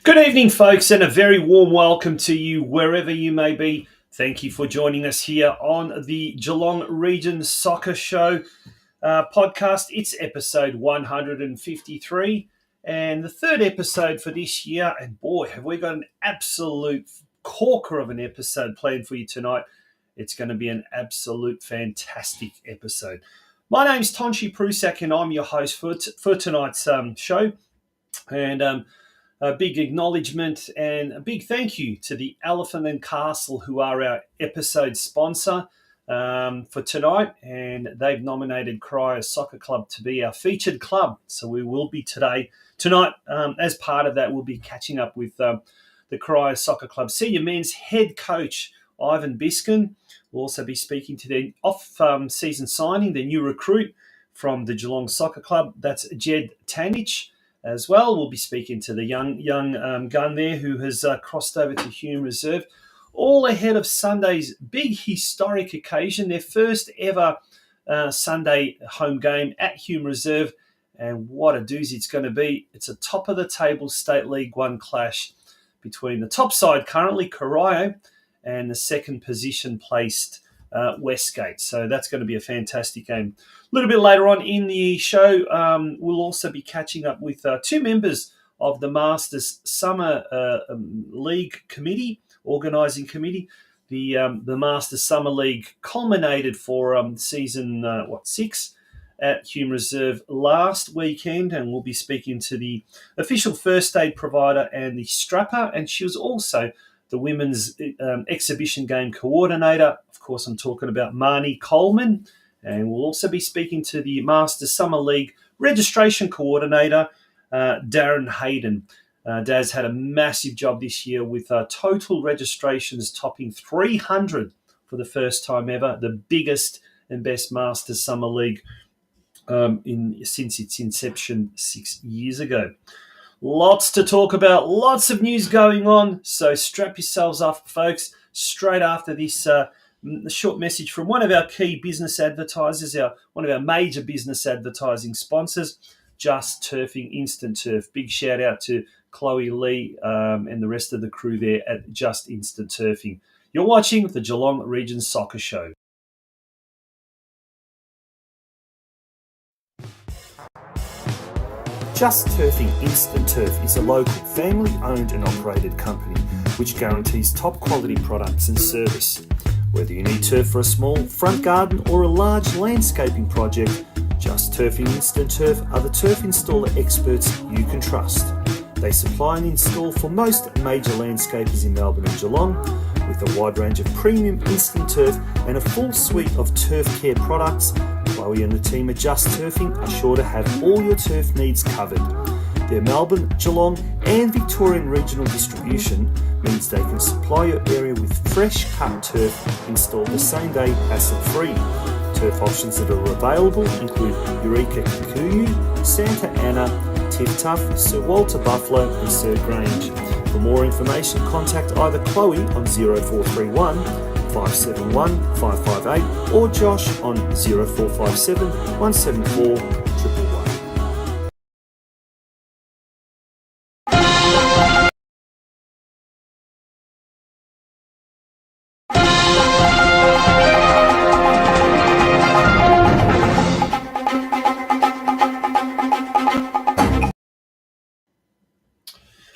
Good evening, folks, and a very warm welcome to you wherever you may be. Thank you for joining us here on the Geelong Region Soccer Show podcast. It's episode 153 and the third episode for this year. And boy, have we got an absolute corker of an episode planned for you tonight. It's going to be an absolute fantastic episode. My name's Tonshi Prusak and I'm your host for tonight's show. And a big acknowledgement and a big thank you to the Elephant and Castle, who are our episode sponsor for tonight. And they've nominated Corio Soccer Club to be our featured club. So we will be tonight, as part of that, we'll be catching up with the Corio Soccer Club Senior Men's head coach, IVAN BISCAN. We'll also be speaking to their off-season signing, their new recruit from the Geelong Soccer Club. That's JEDD TANIC. As well, we'll be speaking to the young gun there who has crossed over to Hume Reserve, all ahead of Sunday's big historic occasion, their first ever Sunday home game at Hume Reserve. And what a doozy it's going to be. It's a top-of-the-table State League One clash between the top side currently, Corio, and the second position placed Westgate. So that's going to be a fantastic game. A little bit later on in the show, we'll also be catching up with two members of the Masters Summer League Committee, Organising Committee. The Masters Summer League culminated for season 6 at Hume Reserve last weekend, and we'll be speaking to the official first aid provider and the strapper, and she was also the women's exhibition game coordinator. Of course, I'm talking about MARNIE COLEMAN. And we'll also be speaking to the Masters Summer League registration coordinator, DARREN HAYDON. Daz had a massive job this year with total registrations topping 300 for the first time ever, the biggest and best Masters Summer League since its inception 6 years ago. Lots to talk about, lots of news going on, so strap yourselves up, folks. Straight after this a short message from one of our key business advertisers, one of our major business advertising sponsors, Just Turfing Instant Turf. Big shout out to Chloe Lee and the rest of the crew there at Just Instant Turfing. You're watching the Geelong Region Soccer Show. Just Turfing Instant Turf is a local family-owned and operated company which guarantees top quality products and service. Whether you need turf for a small front garden or a large landscaping project, Just Turfing Instant Turf are the turf installer experts you can trust. They supply and install for most major landscapers in Melbourne and Geelong, with a wide range of premium instant turf and a full suite of turf care products. Chloe and the team at Just Turfing are sure to have all your turf needs covered. Their Melbourne, Geelong and Victorian regional distribution means they can supply your area with fresh cut turf installed the same day, hassle-free. Turf options that are available include Eureka Kikuyu, Santa Ana, Tiff Tuff, Sir Walter Buffalo and Sir Grange. For more information, contact either Chloe on 0431 571 558 or Josh on 0457 174 111.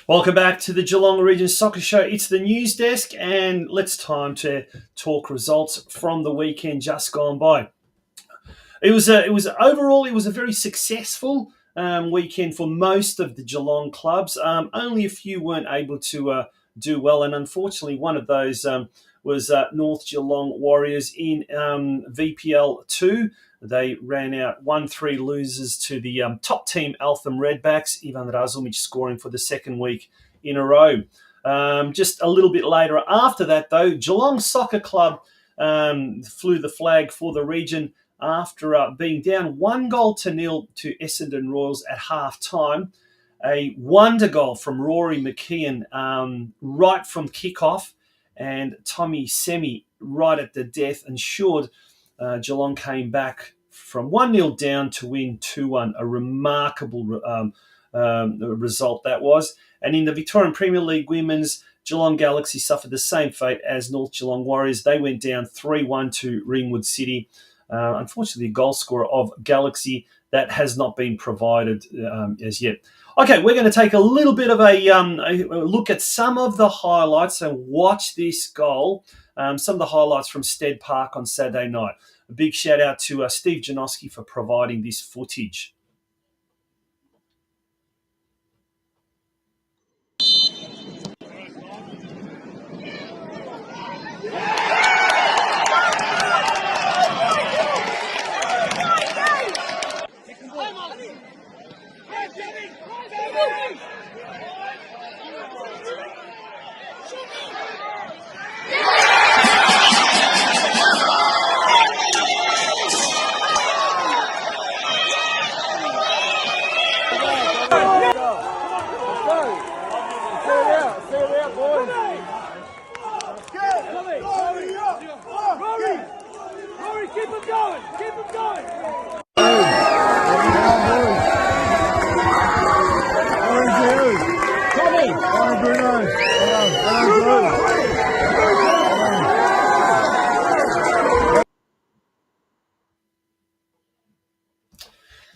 Welcome back to the Geelong Region Soccer Show. It's the news desk, and time to talk results from the weekend just gone by. It was a very successful weekend for most of the Geelong clubs. Only a few weren't able to do well, and unfortunately, one of those was North Geelong Warriors in VPL 2. They ran out 1-3 losers to the top team Eltham Redbacks, Ivan Razumic scoring for the second week in a row. Just a little bit later after that, though, Geelong Soccer Club flew the flag for the region after being down 1-0 to Essendon Royals at half-time. A wonder goal from Rory McKeon right from kickoff, and Tommy Semi right at the death ensured Geelong came back from 1-0 down to win 2-1. A remarkable result that was. And in the Victorian Premier League Women's, Geelong Galaxy suffered the same fate as North Geelong Warriors. They went down 3-1 to Ringwood City. Unfortunately, a goal scorer of Galaxy that has not been provided as yet. Okay, we're going to take a little bit of a look at some of the highlights and watch this goal. Some of the highlights from Stead Park on Saturday night. A big shout out to Steve Janoski for providing this footage.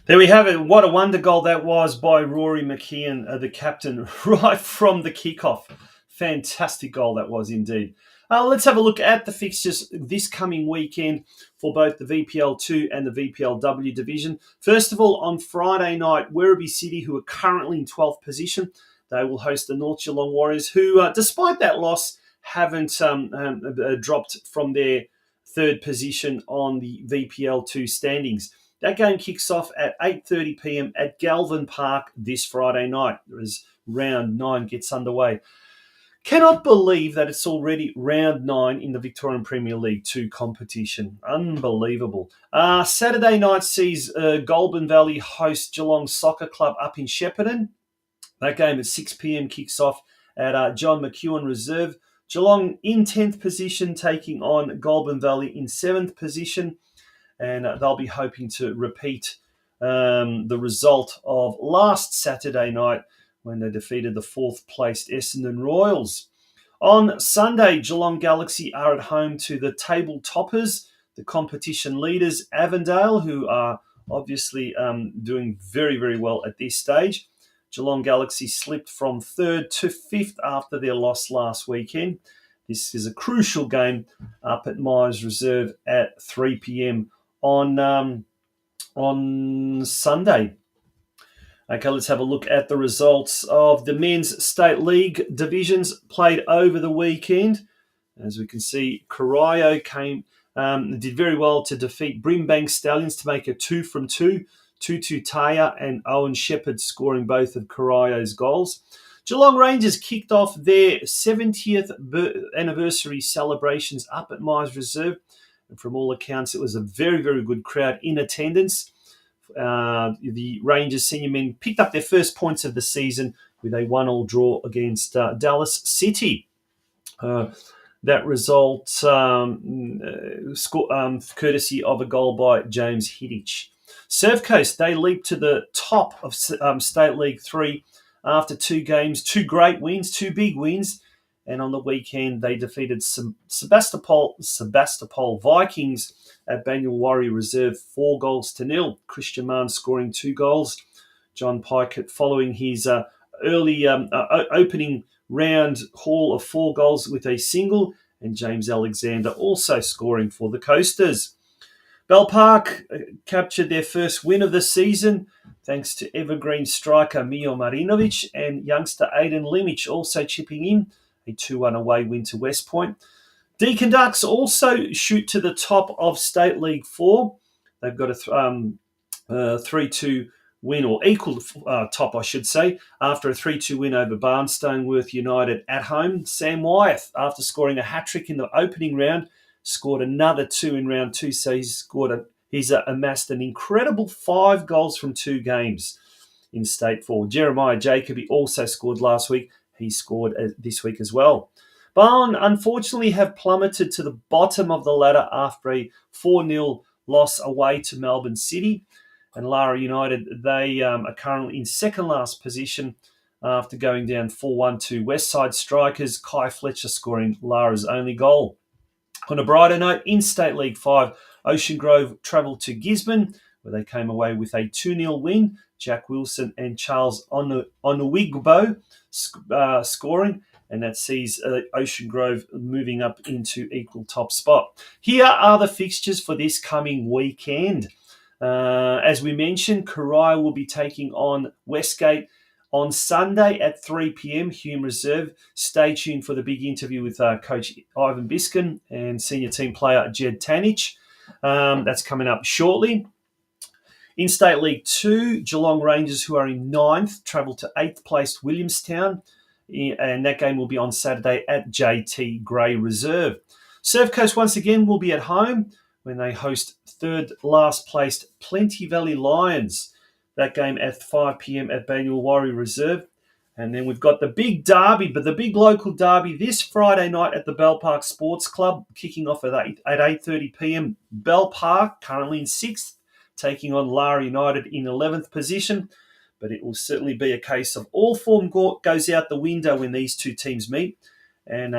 There we have it. What a wonder goal that was by Rory McKeon, the captain, right from the kickoff. Fantastic goal that was indeed. Let's have a look at the fixtures this coming weekend for both the VPL2 and the VPLW division. First of all, on Friday night, Werribee City, who are currently in 12th position, they will host the North Geelong Warriors, who, despite that loss, haven't dropped from their third position on the VPL2 standings. That game kicks off at 8:30 p.m. at Galvin Park this Friday night as round 9 gets underway. Cannot believe that it's already round 9 in the Victorian Premier League 2 competition. Unbelievable. Saturday night sees Goulburn Valley host Geelong Soccer Club up in Shepparton. That game at 6 p.m. kicks off at John McEwen Reserve. Geelong in 10th position taking on Goulburn Valley in 7th position. And they'll be hoping to repeat the result of last Saturday night when they defeated the 4th-placed Essendon Royals. On Sunday, Geelong Galaxy are at home to the table toppers, the competition leaders, Avondale, who are obviously doing very, very well at this stage. Geelong Galaxy slipped from 3rd to 5th after their loss last weekend. This is a crucial game up at Myers Reserve at 3 p.m. on Sunday. Okay, let's have a look at the results of the Men's State League divisions played over the weekend. As we can see, Corio did very well to defeat Brimbank Stallions to make a 2 from 2. Tutu Taya and Owen Shepherd scoring both of Corio's goals. Geelong Rangers kicked off their 70th anniversary celebrations up at Myers Reserve. And from all accounts, it was a very, very good crowd in attendance. The Rangers Senior Men picked up their first points of the season with a 1-1 draw against Dallas City. That result courtesy of a goal by James Hiddich. Surf Coast, they leaped to the top of State League 3 after 2 games, 2 great wins, 2 big wins. And on the weekend, they defeated Sebastopol Vikings at Banyule Warrior Reserve 4-0. Christian Mann scoring 2 goals. John Pikett following his early opening round haul of 4 goals with a single. And James Alexander also scoring for the Coasters. Bell Park captured their first win of the season thanks to evergreen striker Mio Marinovic and youngster Aidan Limich also chipping in. A 2-1 away win to West Point. Deakin Ducks also shoot to the top of State League 4. They've got a 3-2 win, or equal top, I should say, after a 3-2 win over Barnstoneworth United at home. Sam Wyeth, after scoring a hat-trick in the opening round, scored another 2 in round 2, so he's amassed an incredible 5 goals from 2 games in State 4. Jeremiah Jacoby also scored last week. He scored this week as well. Barn, unfortunately, have plummeted to the bottom of the ladder after a 4-0 loss away to Melbourne City. And Lara United, they are currently in second last position after going down 4-1 to Westside Strikers. Kai Fletcher scoring Lara's only goal. On a brighter note, in State League 5, Ocean Grove travelled to Gisborne, where they came away with a 2-0 win. Jack Wilson and Charles Onuigbo scoring, and that sees Ocean Grove moving up into equal top spot. Here are the fixtures for this coming weekend. As we mentioned, Corio will be taking on Westgate on Sunday at 3 p.m, Hume Reserve. Stay tuned for the big interview with Coach IVAN BISCAN and senior team player JEDD TANIC. That's coming up shortly. In State League 2, Geelong Rangers, who are in 9th, travel to 8th placed Williamstown, and that game will be on Saturday at JT Gray Reserve. Surf Coast once again will be at home when they host 3rd last placed Plenty Valley Lions. That game at 5 p.m. at Banyulwarri Reserve. And then we've got the big derby, but the big local derby this Friday night at the Bell Park Sports Club, kicking off at 8:30 p.m. Bell Park, currently in 6th, taking on Lara United in 11th position. But it will certainly be a case of all form goes out the window when these two teams meet. And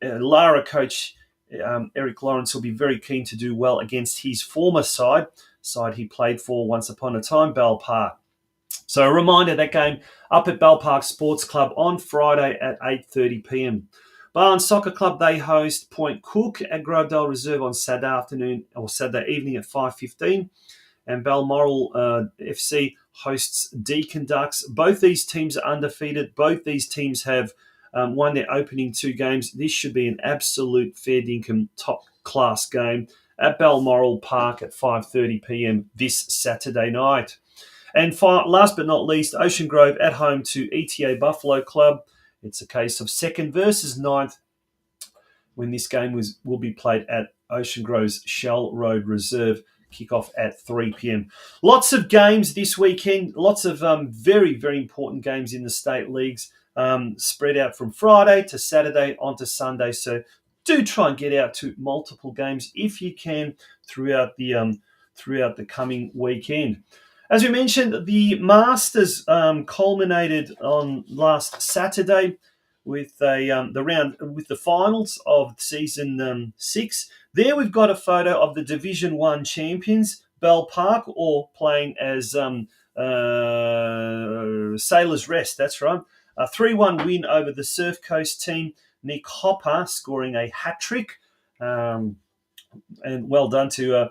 Lara coach Eric Lawrence will be very keen to do well against his former side he played for once upon a time, Bell Park. So a reminder, that game up at Bell Park Sports Club on Friday at 8:30 p.m. Barn Soccer Club, they host Point Cook at Grovedale Reserve on Saturday afternoon or Saturday evening at 5:15. And Balmoral FC hosts Deakin Ducks. Both these teams are undefeated. Both these teams have won their opening 2 games. This should be an absolute fair dinkum top-class game at Balmoral Park at 5:30 p.m. this Saturday night. And last but not least, Ocean Grove at home to ETA Buffalo Club. It's a case of 2nd versus 9th when this game will be played at Ocean Grove's Shell Road Reserve. Kick-off at 3 p.m. Lots of games this weekend. Lots of very, very important games in the state leagues, spread out from Friday to Saturday onto Sunday. So do try and get out to multiple games if you can throughout the coming weekend. As we mentioned, the Masters culminated on last Saturday with the finals of season 6. There we've got a photo of the Division 1 champions, Bell Park, all playing as Sailors Rest. That's right. A 3-1 win over the Surf Coast team. Nick Hopper scoring a hat-trick. And well done to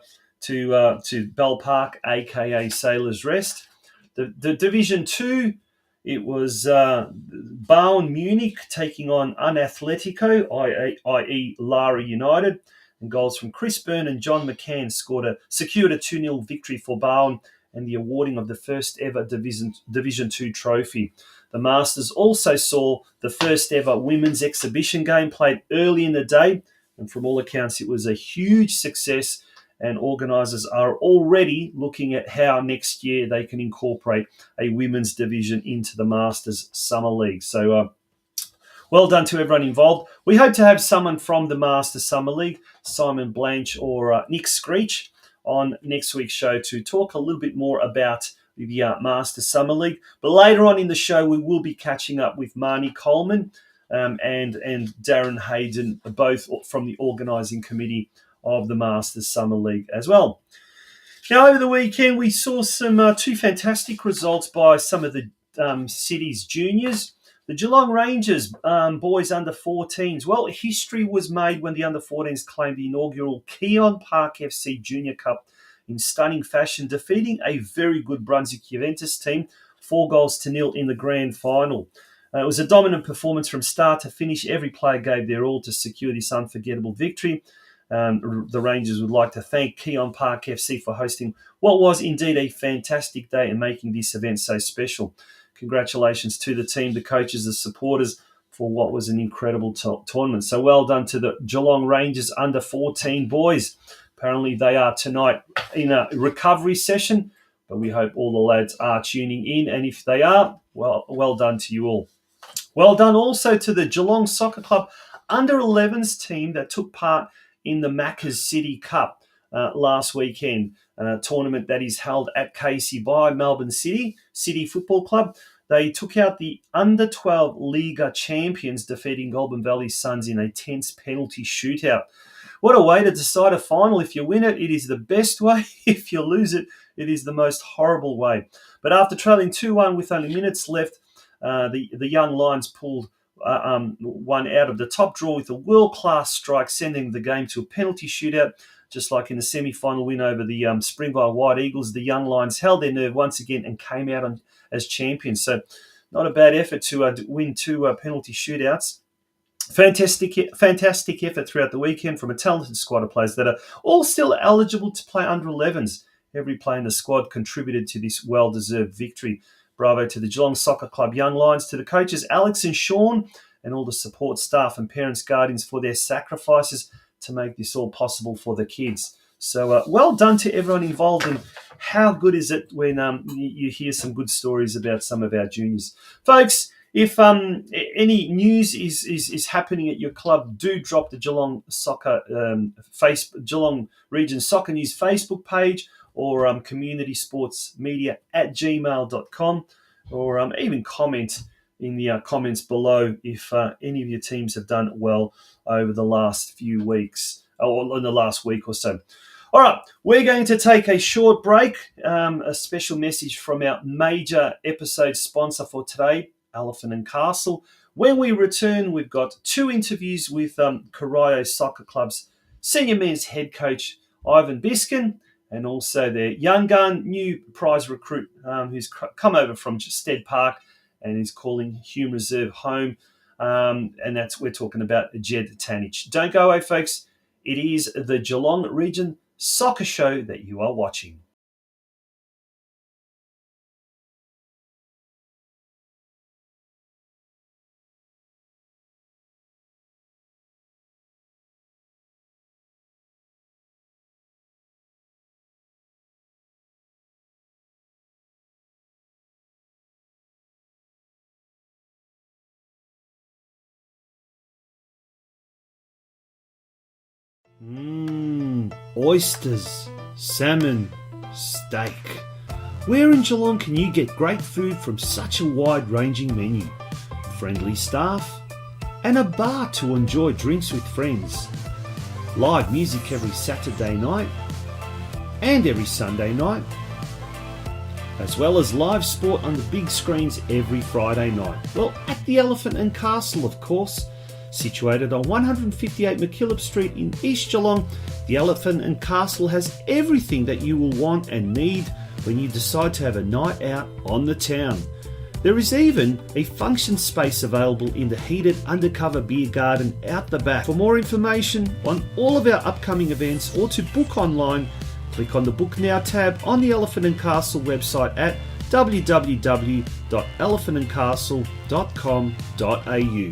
Bell Park, a.k.a. Sailors Rest. The Division 2, it was Bayern Munich taking on Unatletico, i.e. Lara United. And goals from Chris Byrne and John McCann secured a 2-0 victory for Bayern and the awarding of the first ever Division 2 trophy. The Masters also saw the first ever women's exhibition game played early in the day. And from all accounts, it was a huge success. And organisers are already looking at how next year they can incorporate a women's division into the Masters Summer League. So well done to everyone involved. We hope to have someone from the Masters Summer League, Simon Blanche or Nick Screech, on next week's show to talk a little bit more about the Masters Summer League. But later on in the show, we will be catching up with MARNIE Coleman and Darren Hayden, both from the organising committee of the Masters Summer League as well. Now, over the weekend, we saw some 2 fantastic results by some of the city's juniors. The Geelong Rangers boys under 14s. Well, history was made when the under 14s claimed the inaugural Keon Park FC Junior Cup in stunning fashion, defeating a very good Brunswick Juventus team 4-0 in the grand final. It was a dominant performance from start to finish. Every player gave their all to secure this unforgettable victory. The Rangers would like to thank Keon Park FC for hosting what was indeed a fantastic day and making this event so special. Congratulations to the team, the coaches, the supporters for what was an incredible tournament. So well done to the Geelong Rangers under 14 boys. Apparently they are tonight in a recovery session, but we hope all the lads are tuning in. And if they are, well done to you all. Well done also to the Geelong Soccer Club under 11s team that took part in the Macca's City Cup. last weekend. A tournament that is held at Casey by Melbourne City Football Club. They took out the under-12 Liga champions, defeating Goulburn Valley Suns in a tense penalty shootout. What a way to decide a final. If you win it, it is the best way. If you lose it, it is the most horrible way. But after trailing 2-1 with only minutes left, the Young Lions pulled one out of the top draw with a world-class strike, sending the game to a penalty shootout. Just like in the semi-final win over the Springvale White Eagles, the Young Lions held their nerve once again and came out as champions. So not a bad effort to win 2 penalty shootouts. Fantastic effort throughout the weekend from a talented squad of players that are all still eligible to play under 11s. Every player in the squad contributed to this well-deserved victory. Bravo to the Geelong Soccer Club Young Lions, to the coaches Alex and Sean, and all the support staff and parents, guardians for their sacrifices to make this all possible for the kids. So well done to everyone involved, and how good is it when you hear some good stories about some of our juniors. Folks, if any news is happening at your club, do drop the Geelong Geelong Region Soccer News Facebook page, or communitysportsmedia@gmail.com, or even comment in the comments below if any of your teams have done well over the last few weeks, or in the last week or so. All right, we're going to take a short break. A special message from our major episode sponsor for today, Elephant and Castle. When we return, we've got 2 interviews with Corio Soccer Club's Senior Men's head coach, IVAN BISCAN, and also their young gun, new prize recruit who's come over from Stead Park and is calling Hume Reserve home. And we're talking about JEDD TANIC. Don't go away, folks. It is the Geelong Region Soccer Show that you are watching. Oysters, salmon, steak. Where in Geelong can you get great food from such a wide-ranging menu? Friendly staff and a bar to enjoy drinks with friends. Live music every Saturday night and every Sunday night, as well as live sport on the big screens every Friday night. Well, at the Elephant and Castle, of course. Situated on 158 McKillop Street in East Geelong, the Elephant and Castle has everything that you will want and need when you decide to have a night out on the town. There is even a function space available in the heated undercover beer garden out the back. For more information on all of our upcoming events or to book online, click on the Book Now tab on the Elephant and Castle website at www.elephantandcastle.com.au.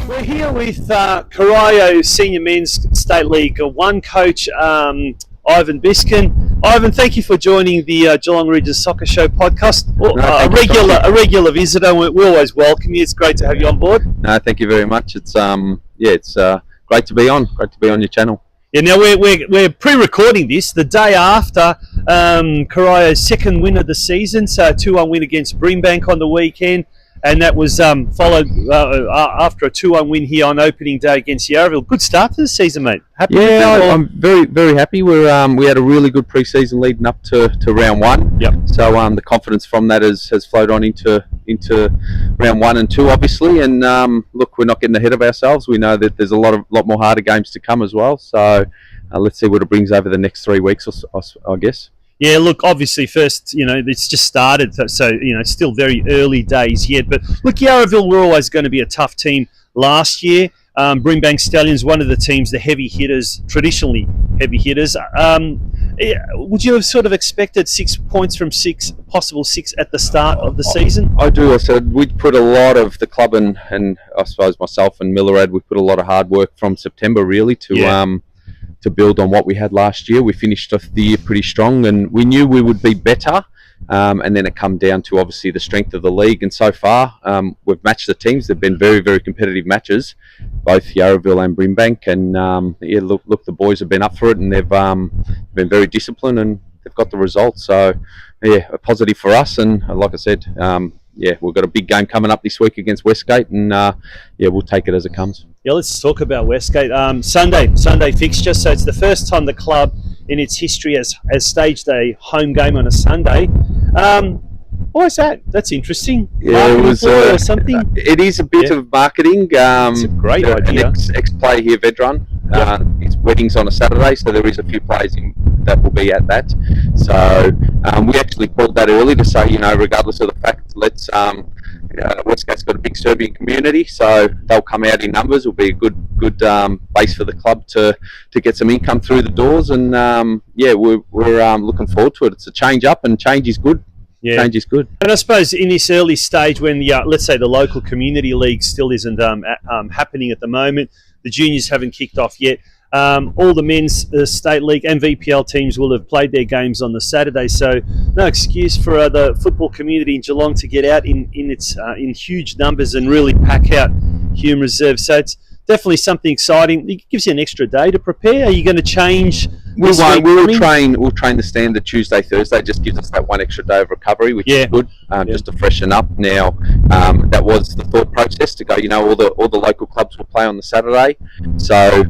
We're here with Corio Senior Men's State League 1 coach, IVAN BISCAN. Ivan, thank you for joining the Geelong Region Soccer Show podcast. A regular visitor. We always welcome you. It's great to have you on board. No, thank you very much. It's great to be on. Great to be on your channel. Yeah, now we're pre-recording this the day after Corio's second win of the season, so a 2-1 win against Brimbank on the weekend, and that was followed after a 2-1 win here on opening day against Yarraville. Good start to the season, mate. Happy with that? I'm very, very happy. We had a really good pre-season leading up to round 1. Yep. So the confidence from that has flowed on into round 1 and 2, obviously. And look, we're not getting ahead of ourselves. We know that there's a lot more harder games to come as well. So let's see what it brings over the next 3 weeks, I guess. Yeah, look, obviously first, it's just started, so, still very early days yet. But look, Yarraville were always going to be a tough team last year. Brimbank Stallions, one of the teams, the heavy hitters, traditionally heavy hitters. Would you have sort of expected 6 points from 6 at the start of the season? I do. I said we'd put a lot of the club and I suppose myself and Millerad, we put a lot of hard work from September really to build on what we had last year. We finished off the year pretty strong, and we knew we would be better. And then it come down to obviously the strength of the league. And so far, we've matched the teams. They've been very, very competitive matches, both Yarraville and Brimbank. And look, the boys have been up for it, and they've been very disciplined, and they've got the results. So, yeah, a positive for us. And like I said, we've got a big game coming up this week against Westgate, and we'll take it as it comes. Yeah, let's talk about Westgate. Sunday fixture. So it's the first time the club in its history has staged a home game on a Sunday. Why is that? That's interesting. Yeah, it was or something. It is a bit of marketing. It's a great idea. An ex-player here, Vedran. His wedding's on a Saturday, so there is a few players that will be at that. So we actually called that early to say, regardless of the fact, let's Westgate's got a big Serbian community, so they'll come out in numbers. It'll be a good base for the club to get some income through the doors, and we're looking forward to it. It's a change up, and change is good. Yeah. Change is good. And I suppose in this early stage, when let's say the local community league still isn't happening at the moment, the juniors haven't kicked off yet. All the men's state league and VPL teams will have played their games on the Saturday, so no excuse for the football community in Geelong to get out in huge numbers and really pack out Hume Reserve. So it's definitely something exciting. It gives you an extra day to prepare. Are you going to change? We'll train the standard Tuesday, Thursday. Just gives us that one extra day of recovery, which is good, just to freshen up. Now, that was the thought process to go. All the local clubs will play on the Saturday, so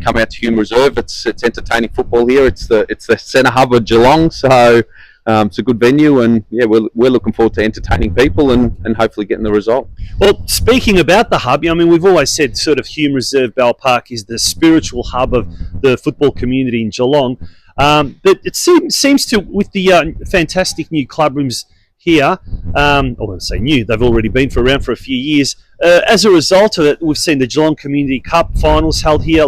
come out to Hume Reserve. It's entertaining football here. It's the centre hub of Geelong, so it's a good venue, and we're looking forward to entertaining people and hopefully getting the result. Well, speaking about the hub, we've always said sort of Hume Reserve Bell Park is the spiritual hub of the football community in Geelong. But it seems to, with the fantastic new club rooms here, I won't say new, they've already been around for a few years. As a result of it, we've seen the Geelong Community Cup finals held here.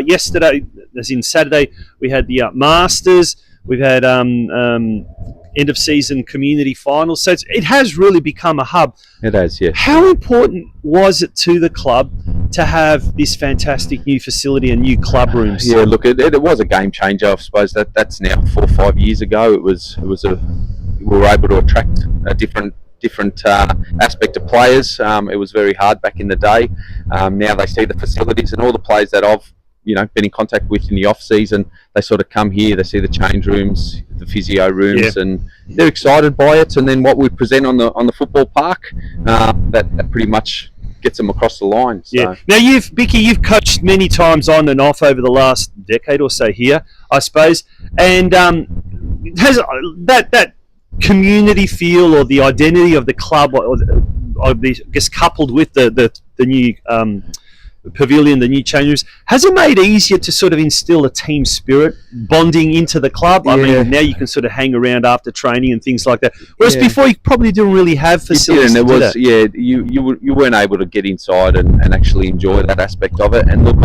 Yesterday, as in Saturday, we had the Masters. We've had end of season community finals, so it has really become a hub. It has, yeah. How important was it to the club to have this fantastic new facility and new club rooms? Yeah, look, it was a game changer. I suppose that's now 4 or 5 years ago. We were able to attract a different aspect of players. It was very hard back in the day. Now they see the facilities, and all the players that I've been in contact with in the off season, they sort of come here, they see the change rooms, the physio rooms, and they're excited by it. And then what we present on the football park, that pretty much gets them across the line. So. Yeah. Now you've coached many times on and off over the last decade or so here, I suppose, and has that community feel or the identity of the club, I guess, coupled with the new pavilion, the new change rooms, has it made it easier to sort of instill a team spirit, bonding into the club? I mean, now you can sort of hang around after training and things like that. Whereas before, you probably didn't really have facilities. You weren't able to get inside and actually enjoy that aspect of it. And look,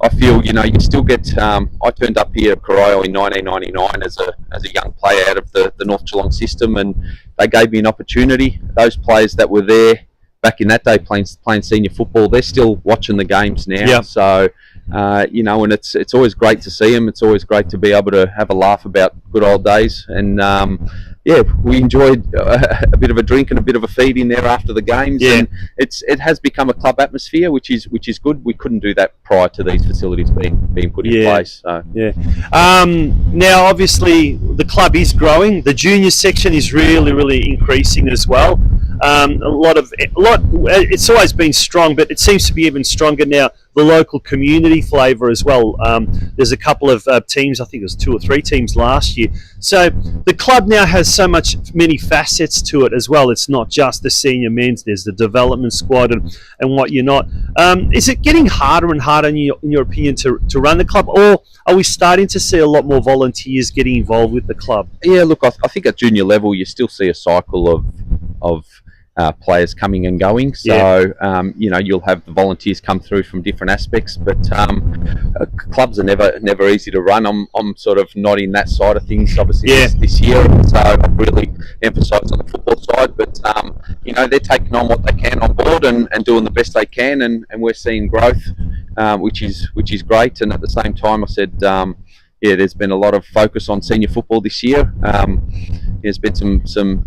I feel you still get. I turned up here at Corio in 1999 as a young player out of the North Geelong system, and they gave me an opportunity. Those players that were there back in that day playing senior football, they're still watching the games now. Yep. So, and it's always great to see them. It's always great to be able to have a laugh about good old days. And we enjoyed a bit of a drink and a bit of a feed in there after the games. Yeah. And it has become a club atmosphere, which is good. We couldn't do that prior to these facilities being put in place. So. Yeah. Now, obviously, the club is growing. The junior section is really increasing as well. It's always been strong, but it seems to be even stronger now. The local community flavour as well. There's a couple of teams, I think it was 2 or 3 teams last year. So the club now has so many facets to it as well. It's not just the senior men's, there's the development squad and what you're not. Is it getting harder and harder in your opinion to run the club, or are we starting to see a lot more volunteers getting involved with the club? Yeah, look, I think at junior level you still see a cycle of players coming and going, so you'll have the volunteers come through from different aspects, but clubs are never easy to run. I'm sort of not in that side of things, obviously, this year, so I've really emphasised on the football side, but they're taking on what they can on board and doing the best they can, and we're seeing growth, which is great. And at the same time, I said, there's been a lot of focus on senior football this year. There's been some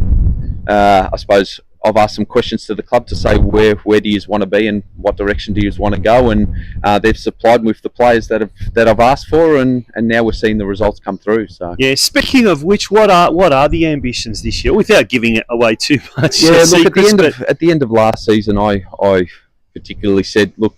I suppose I've asked some questions to the club to say where do you want to be and what direction do you want to go, and they've supplied with the players that I've asked for, and now we're seeing the results come through. So yeah. Speaking of which, what are the ambitions this year, without giving it away too much? Yeah, look, at the end of last season, I particularly said, look,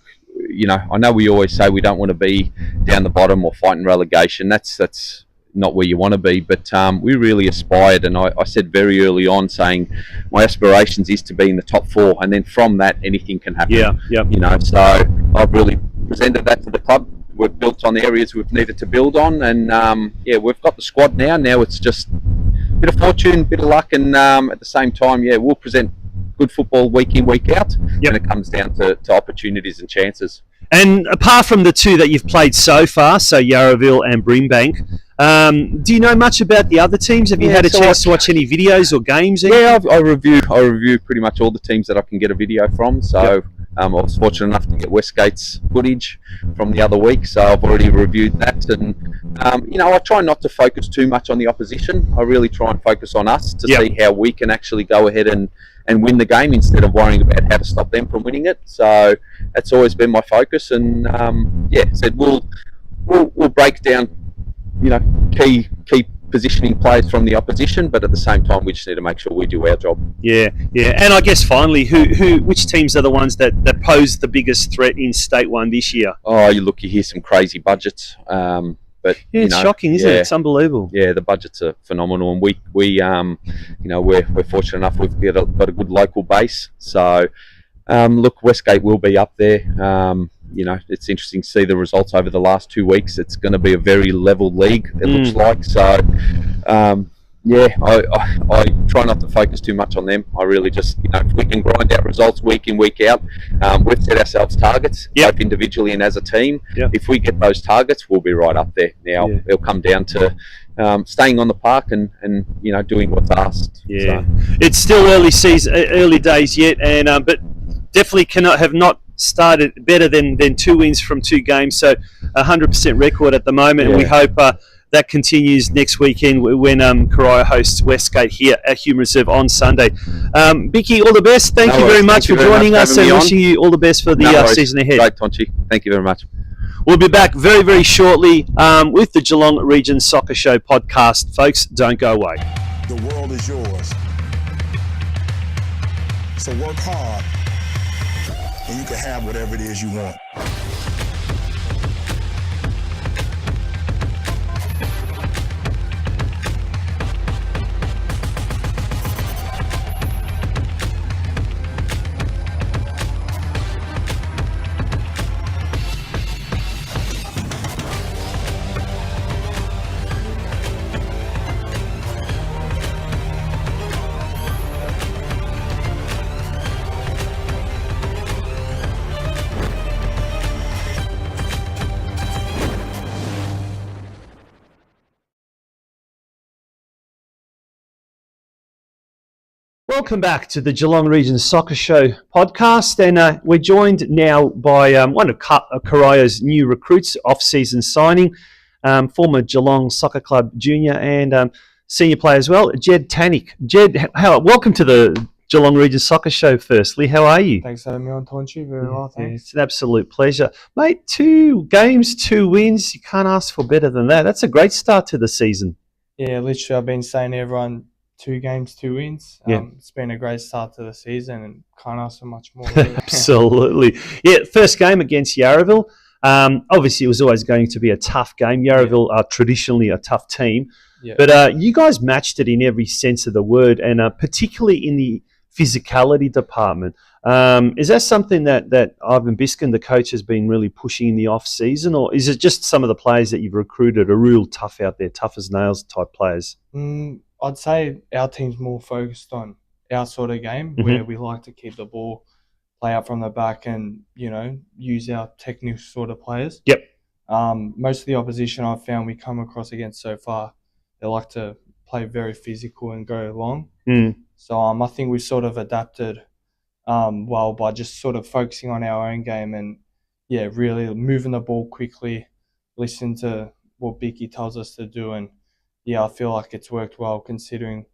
I know we always say we don't want to be down the bottom or fighting relegation. That's not where you want to be, but we really aspired, and I said very early on, saying my aspirations is to be in the top 4, and then from that anything can happen. Yeah. So I've really presented that to the club. We've built on the areas we've needed to build on, and we've got the squad now. Now it's just a bit of fortune, a bit of luck, and at the same time, we'll present good football week in, week out, when it comes down to opportunities and chances. And apart from the 2 that you've played so far, so Yarraville and Brimbank, do you know much about the other teams? Have you had a chance to watch any videos or games? Yeah, I review pretty much all the teams that I can get a video from. So I was fortunate enough to get Westgate's footage from the other week, so I've already reviewed that. And I try not to focus too much on the opposition. I really try and focus on us to see how we can actually go ahead and win the game, instead of worrying about how to stop them from winning it. So that's always been my focus, and said we'll break down key positioning players from the opposition, but at the same time we just need to make sure we do our job. Yeah. And I guess finally, which teams are the ones that pose the biggest threat in State 1 this year? Oh, you hear some crazy budgets, but it's shocking, isn't it? It's unbelievable. Yeah, the budgets are phenomenal, and we we're fortunate enough we've got a good local base. So look, Westgate will be up there. It's interesting to see the results over the last 2 weeks. It's going to be a very level league, it looks like. So I try not to focus too much on them. I really just, if we can grind out results week in, week out, we've set ourselves targets, both individually and as a team. If we get those targets, we'll be right up there. Now, it'll come down to staying on the park and doing what's asked. Yeah, so. It's still early days yet, and but definitely have not started better than 2 wins from 2 games. So 100% record at the moment, and we hope that continues next weekend when Corio hosts Westgate here at Hume Reserve on Sunday. Bicky, all the best. Thank you very much for joining us, and wishing you all the best for the season ahead. Great, Tonchi. Thank you very much. We'll be back very, very shortly with the Geelong Region Soccer Show podcast. Folks, don't go away. The world is yours. So work hard, and you can have whatever it is you want. Welcome back to the Geelong Region Soccer Show podcast, and we're joined now by one of Corio's new recruits, off-season signing, former Geelong Soccer Club junior and senior player as well, JEDD TANIC. JEDD, welcome to the Geelong Region Soccer Show firstly. How are you? Thanks for having me on, Tonchi. Very well, thanks. It's an absolute pleasure. Mate, 2 games, 2 wins. You can't ask for better than that. That's a great start to the season. Yeah, literally I've been saying to everyone, 2 games, 2 wins. It's been a great start to the season and can't ask for much more. Really. Absolutely. Yeah, first game against Yarraville. Obviously, it was always going to be a tough game. Yarraville are traditionally a tough team. Yeah. But you guys matched it in every sense of the word, and particularly in the physicality department. Is that something that IVAN BISCAN, the coach, has been really pushing in the off-season, or is it just some of the players that you've recruited are real tough out there, tough as nails type players? I'd say our team's more focused on our sort of game, where we like to keep the ball, play out from the back, and use our technical sort of players. Yep. Most of the opposition I've found we come across against so far, they like to play very physical and go long. So I think we've sort of adapted well by just sort of focusing on our own game and really moving the ball quickly, listening to what Bicky tells us to do, and I feel like it's worked well considering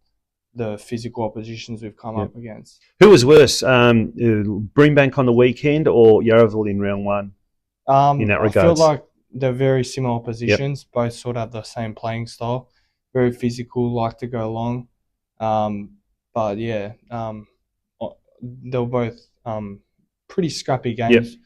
the physical oppositions we've come up against. Who was worse, Greenbank on the weekend or Yarraville in round one? In that regard, I feel like they're very similar positions. Both sort of have the same playing style, very physical, like to go long. But they were both pretty scrappy games.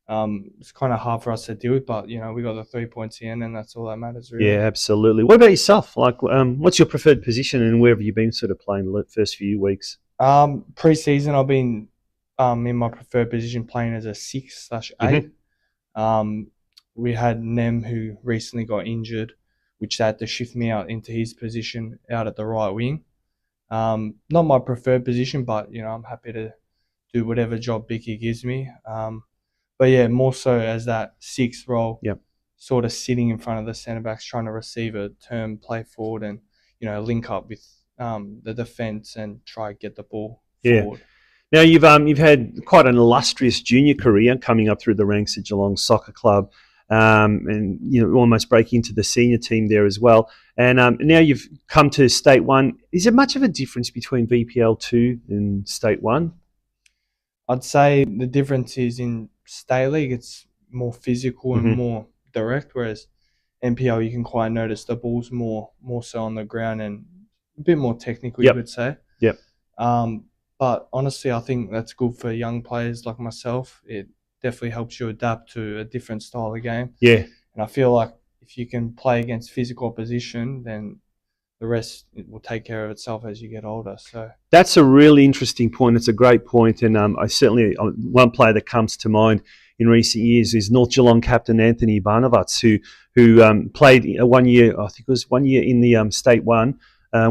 It's kind of hard for us to deal with, but we got the 3 points in, and that's all that matters, really. Yeah, absolutely. What about yourself? Like, what's your preferred position, and where have you been sort of playing the first few weeks? Pre-season, I've been in my preferred position playing as a 6/8. We had Nem, who recently got injured, which had to shift me out into his position out at the right wing. Not my preferred position, but I'm happy to do whatever job Bicky gives me. But more so as that 6 role, sort of sitting in front of the centre backs, trying to receive a turn, play forward, and link up with the defence and try to get the ball forward. Now you've had quite an illustrious junior career coming up through the ranks at Geelong Soccer Club, and almost breaking into the senior team there as well. And now you've come to State 1. Is there much of a difference between VPL 2 and State 1? I'd say the difference is in State League, it's more physical and more direct, whereas NPL you can quite notice the ball's more so on the ground and a bit more technical, you could say. But honestly, I think that's good for young players like myself. It definitely helps you adapt to a different style of game. And I feel like if you can play against physical opposition, then the rest will take care of itself as you get older. So that's a really interesting point. It's a great point, and I certainly one player that comes to mind in recent years is North Geelong captain Anthony Barnavats, who played 1 year. I think it was 1 year in the State 1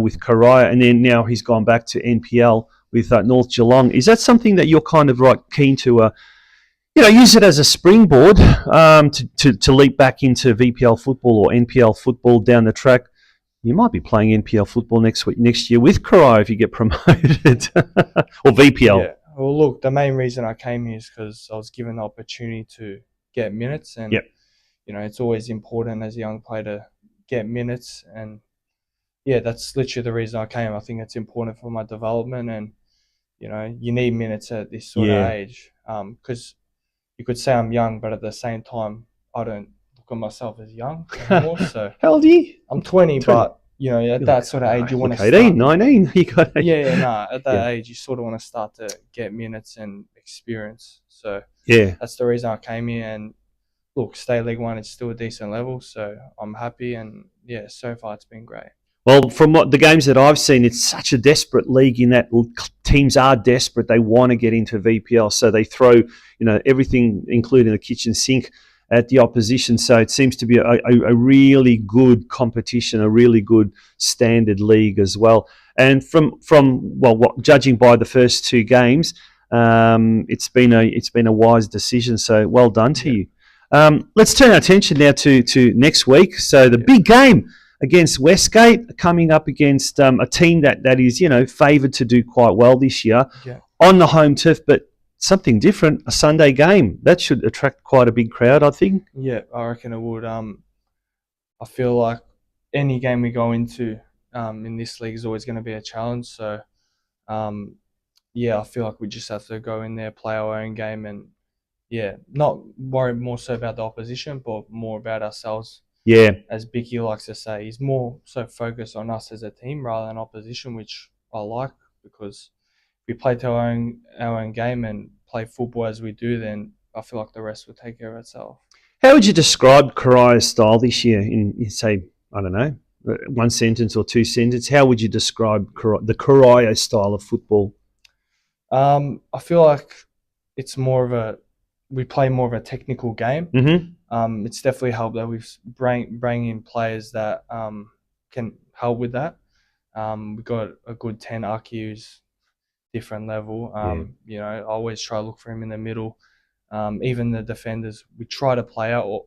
with Corio, and then now he's gone back to NPL with North Geelong. Is that something that you're kind of keen to use it as a springboard to leap back into VPL football or NPL football down the track? You might be playing NPL football next year with Corio if you get promoted, or VPL. Yeah. Well, look, the main reason I came here is because I was given the opportunity to get minutes, and it's always important as a young player to get minutes, and that's literally the reason I came. I think it's important for my development, and you need minutes at this sort of age, because you could say I'm young, but at the same time, I don't look at myself as young anymore. So how old are you? I'm 20, but at that sort of age, you want to start. 18, 19. You got at that age, you sort of want to start to get minutes and experience. So that's the reason I came here. And look, State League 1 is still a decent level, so I'm happy. And so far it's been great. Well, from the games that I've seen, it's such a desperate league in that teams are desperate. They want to get into VPL, so they throw everything, including the kitchen sink, at the opposition. So it seems to be a really good competition, a really good standard league as well. And from judging by the first 2 games, it's been a wise decision. So well done to you. Let's turn our attention now to next week. So the big game against Westgate, coming up against a team that is favoured to do quite well this year on the home turf, but something different, a Sunday game. That should attract quite a big crowd, I think. Yeah, I reckon it would. I feel like any game we go into in this league is always going to be a challenge. So, I feel like we just have to go in there, play our own game, and not worry more so about the opposition, but more about ourselves. Yeah. As Bicky likes to say, he's more so focused on us as a team rather than opposition, which I like, because if we play to our own game and play football as we do, then I feel like the rest will take care of itself. How would you describe Corio's style this year in say, I don't know, 1 sentence or 2 sentences? How would you describe the Corio style of football? I feel like it's we play more of a technical game. It's definitely helped that we've bring in players that can help with that. We've got a good 10 who's different level. I always try to look for him in the middle. Even the defenders, we try to play out,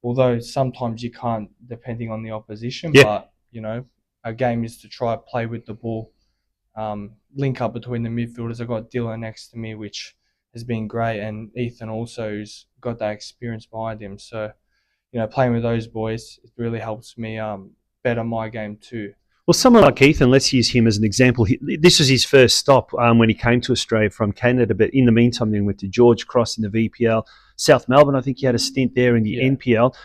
although sometimes you can't, depending on the opposition. But our game is to try to play with the ball link up between the midfielders. I got Dylan next to me, which has been great, and Ethan also, who's got that experience behind him. So, playing with those boys, it really helps me better my game too. Well, someone like Ethan, let's use him as an example. This was his first stop when he came to Australia from Canada, but in the meantime, then went to George Cross in the VPL. South Melbourne, I think he had a stint there in the NPL.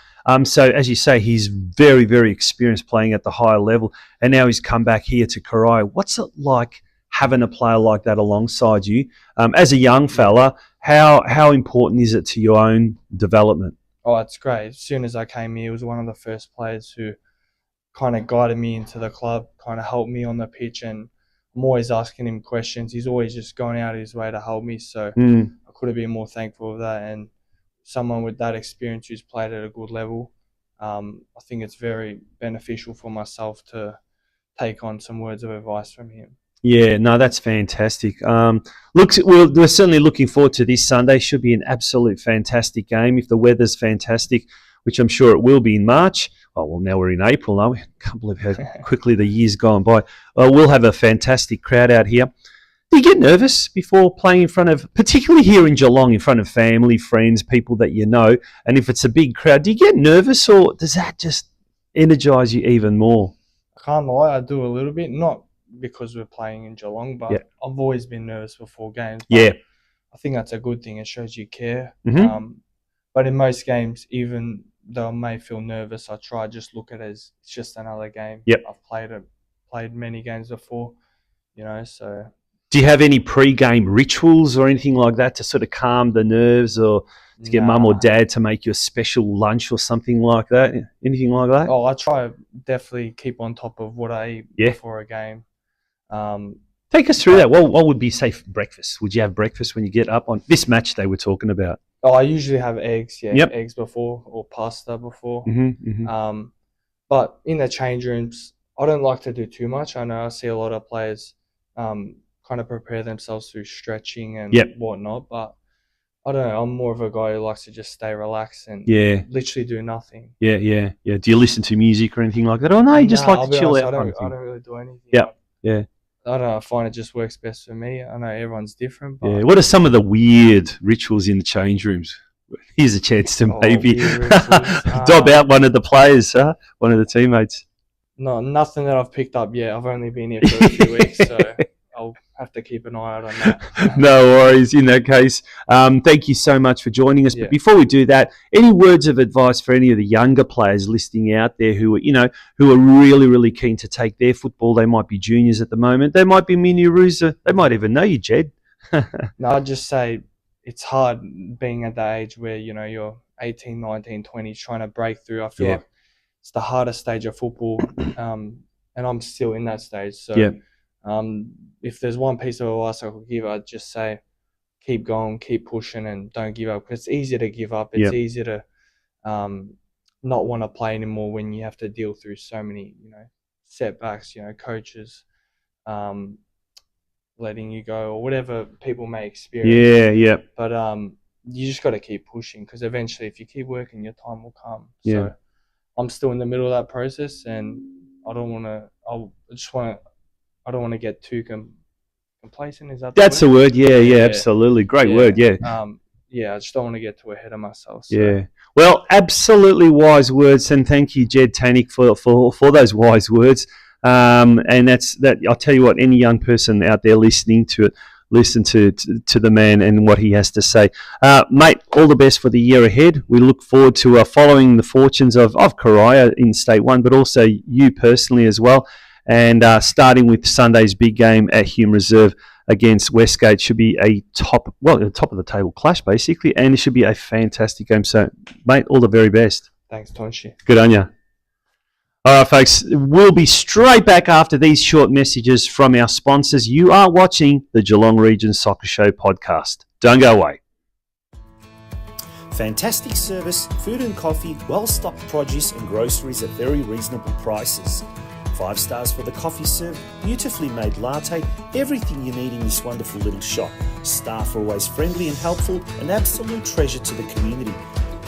So, as you say, he's very, very experienced playing at the higher level, and now he's come back here to Corio. What's it like having a player like that alongside you? As a young fella, how important is it to your own development? Oh, it's great. As soon as I came here, he was one of the first players who kind of guided me into the club, kind of helped me on the pitch, and I'm always asking him questions. He's always just going out of his way to help me, so I could have been more thankful of that. And someone with that experience who's played at a good level, I think it's very beneficial for myself to take on some words of advice from him. Yeah, no, that's fantastic. We're certainly looking forward to this Sunday. Should be an absolute fantastic game if the weather's fantastic, which I'm sure it will be in March. Oh, well, now we're in April, are we? I can't believe how quickly the year's gone by. We'll have a fantastic crowd out here. Do you get nervous before playing in front of, particularly here in Geelong, in front of family, friends, people that you know? And if it's a big crowd, do you get nervous, or does that just energise you even more? I can't lie, I do a little bit, not because we're playing in Geelong, but I've always been nervous before games. Yeah. I think that's a good thing. It shows you care. Mm-hmm. But in most games, even though I may feel nervous, I try to just look at it as it's just another game. Yep. I've played many games before, so. Do you have any pre-game rituals or anything like that to sort of calm the nerves, or to get mum or dad to make you a special lunch or something like that? Anything like that? Oh, I try to definitely keep on top of what I eat before a game. Take us through that. What would be safe breakfast? Would you have breakfast when you get up on this match day we're talking about? Oh, I usually have eggs, eggs before, or pasta before. But in the change rooms, I don't like to do too much. I know I see a lot of players kind of prepare themselves through stretching and whatnot, but I don't know. I'm more of a guy who likes to just stay relaxed and literally do nothing. Yeah. Do you listen to music or anything like that? Oh no, you just like to chill out. I don't really do anything. Yeah. I don't know. I find it just works best for me. I know everyone's different. But What are some of the weird rituals in the change rooms? Here's a chance to maybe dob out one of the players, one of the teammates. No, nothing that I've picked up yet. I've only been here for a few weeks, so I'll have to keep an eye out on that. No worries in that case. Thank you so much for joining us. But before we do that, any words of advice for any of the younger players listening out there who are, who are really, really keen to take their football? They might be juniors at the moment. They might be mini Roosa. They might even know you, Jed. No, I'd just say it's hard being at that age where, you're 18, 19, 20, trying to break through. I feel like it's the hardest stage of football, and I'm still in that stage. So if there's one piece of advice I could give, I'd just say keep going, keep pushing, and don't give up. Because it's easier to give up. It's easier to not want to play anymore when you have to deal through so many, setbacks, coaches letting you go or whatever people may experience. But you just got to keep pushing, because eventually if you keep working, your time will come. So I'm still in the middle of that process, and I don't want to get too complacent. Is that That's the word? Yeah, absolutely. Great word, I just don't want to get too ahead of myself. So. Well, absolutely wise words, and thank you, Jed TANIC, for those wise words. And that's that. I'll tell you what, any young person out there listening to it, listen to the man and what he has to say. Mate, all the best for the year ahead. We look forward to following the fortunes of Corio in State 1, but also you personally as well. And starting with Sunday's big game at Hume Reserve against Westgate should be a top of the table clash, basically, and it should be a fantastic game. So, mate, all the very best. Thanks, Tonshi. Good on you. All right, folks, we'll be straight back after these short messages from our sponsors. You are watching the Geelong Region Soccer Show podcast. Don't go away. Fantastic service, food and coffee, well-stocked produce and groceries at very reasonable prices. 5 stars for the coffee served, beautifully made latte, everything you need in this wonderful little shop. Staff are always friendly and helpful, an absolute treasure to the community.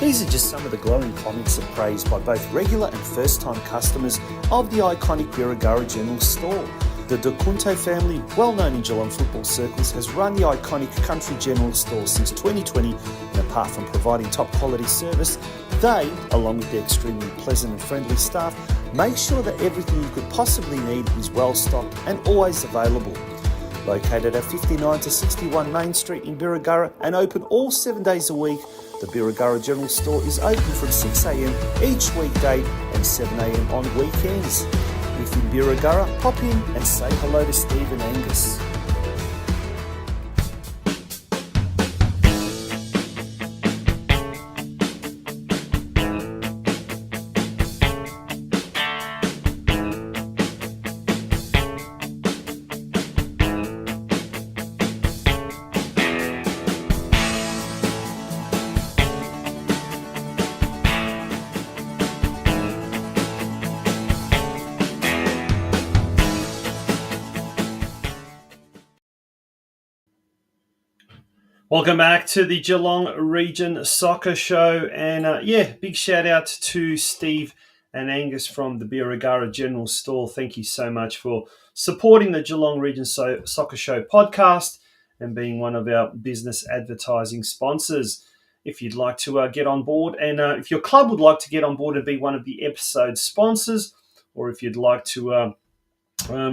These are just some of the glowing comments of praise by both regular and first-time customers of the iconic Birregurra General Store. The De Kunte family, well known in Geelong football circles, has run the iconic Country General store since 2020, and apart from providing top quality service, they, along with their extremely pleasant and friendly staff, make sure that everything you could possibly need is well stocked and always available. Located at 59 to 61 Main Street in Birregurra and open all 7 days a week, the Birregurra General Store is open from 6am each weekday and 7am on weekends. If in Birregurra, pop in and say hello to Steve and Angus. Welcome back to the Geelong Region Soccer Show. And big shout out to Steve and Angus from the Birregurra General Store. Thank you so much for supporting the Geelong Region Soccer Show podcast and being one of our business advertising sponsors. If you'd like to get on board, and if your club would like to get on board and be one of the episode sponsors, or if you'd like to,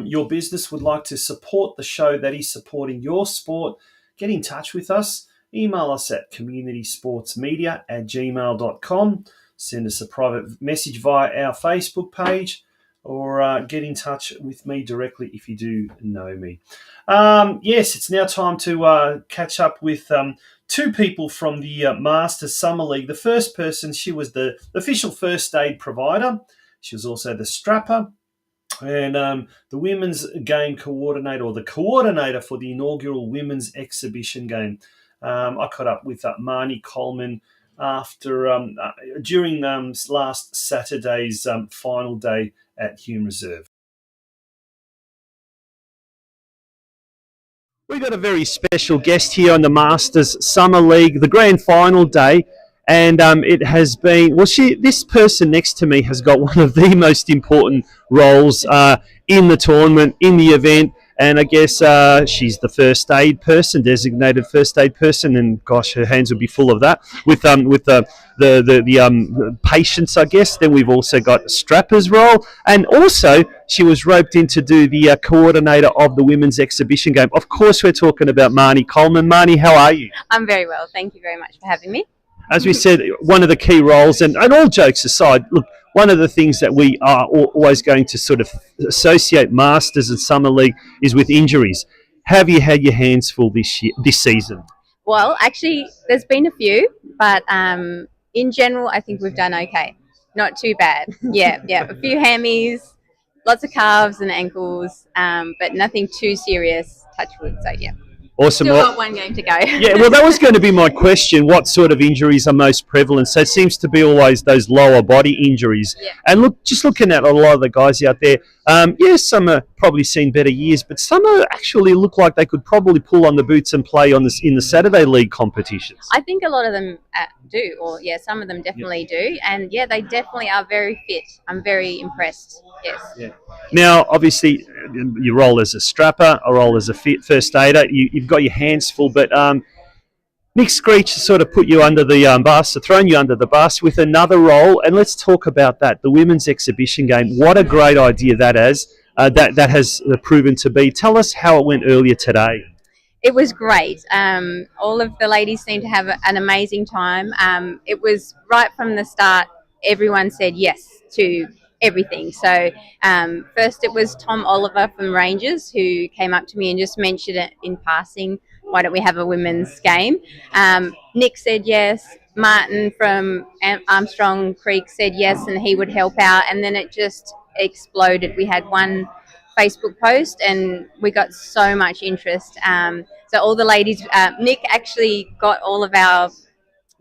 your business would like to support the show that is supporting your sport, get in touch with us. Email us at communitysportsmedia@gmail.com. Send us a private message via our Facebook page, or get in touch with me directly if you do know me. Yes, it's now time to catch up with two people from the Masters Summer League. The first person, she was the official first aid provider. She was also the strapper. And the women's game coordinator, or the coordinator for the inaugural women's exhibition game. I caught up with MARNIE COLEMAN during last Saturday's final day at Hume Reserve. We've got a very special guest here on the Masters Summer League, the grand final day. And it has been, this person next to me has got one of the most important roles in the tournament, in the event. And I guess she's the first aid person, designated first aid person. And gosh, her hands would be full of that with the patients, I guess. Then we've also got strapper's role. And also she was roped in to do the coordinator of the women's exhibition game. Of course, we're talking about MARNIE COLEMAN. MARNIE, how are you? I'm very well. Thank you very much for having me. As we said, one of the key roles, and all jokes aside, look, one of the things that we are always going to sort of associate Masters and Summer League is with injuries. Have you had your hands full this season? Well, actually, there's been a few, but in general, I think we've done okay. Not too bad. Yeah. A few hammies, lots of calves and ankles, but nothing too serious, touch wood, so yeah. Awesome. Still got one game to go. Yeah, well, that was going to be my question. What sort of injuries are most prevalent? So it seems to be always those lower body injuries. Yeah. And look, just looking at a lot of the guys out there, yes, some are probably seen better years, but some are actually look like they could probably pull on the boots and play in the Saturday League competitions. I think a lot of them do, or some of them definitely do. And yeah, they definitely are very fit. I'm very impressed. Yes. Yeah. Now, obviously, your role as a strapper, a role as a first aider, you've got your hands full, but Nick Screech has sort of put you under the bus, thrown you under the bus with another role, and let's talk about that, the women's exhibition game. What a great idea that has proven to be. Tell us how it went earlier today. It was great. All of the ladies seemed to have an amazing time. It was right from the start, everyone said yes to everything. So first it was Tom Oliver from Rangers who came up to me and just mentioned it in passing, why don't we have a women's game? Nick said yes. Martin from Armstrong Creek said yes, and he would help out. And then it just exploded. We had one Facebook post and we got so much interest. So all the ladies, Nick actually got all of our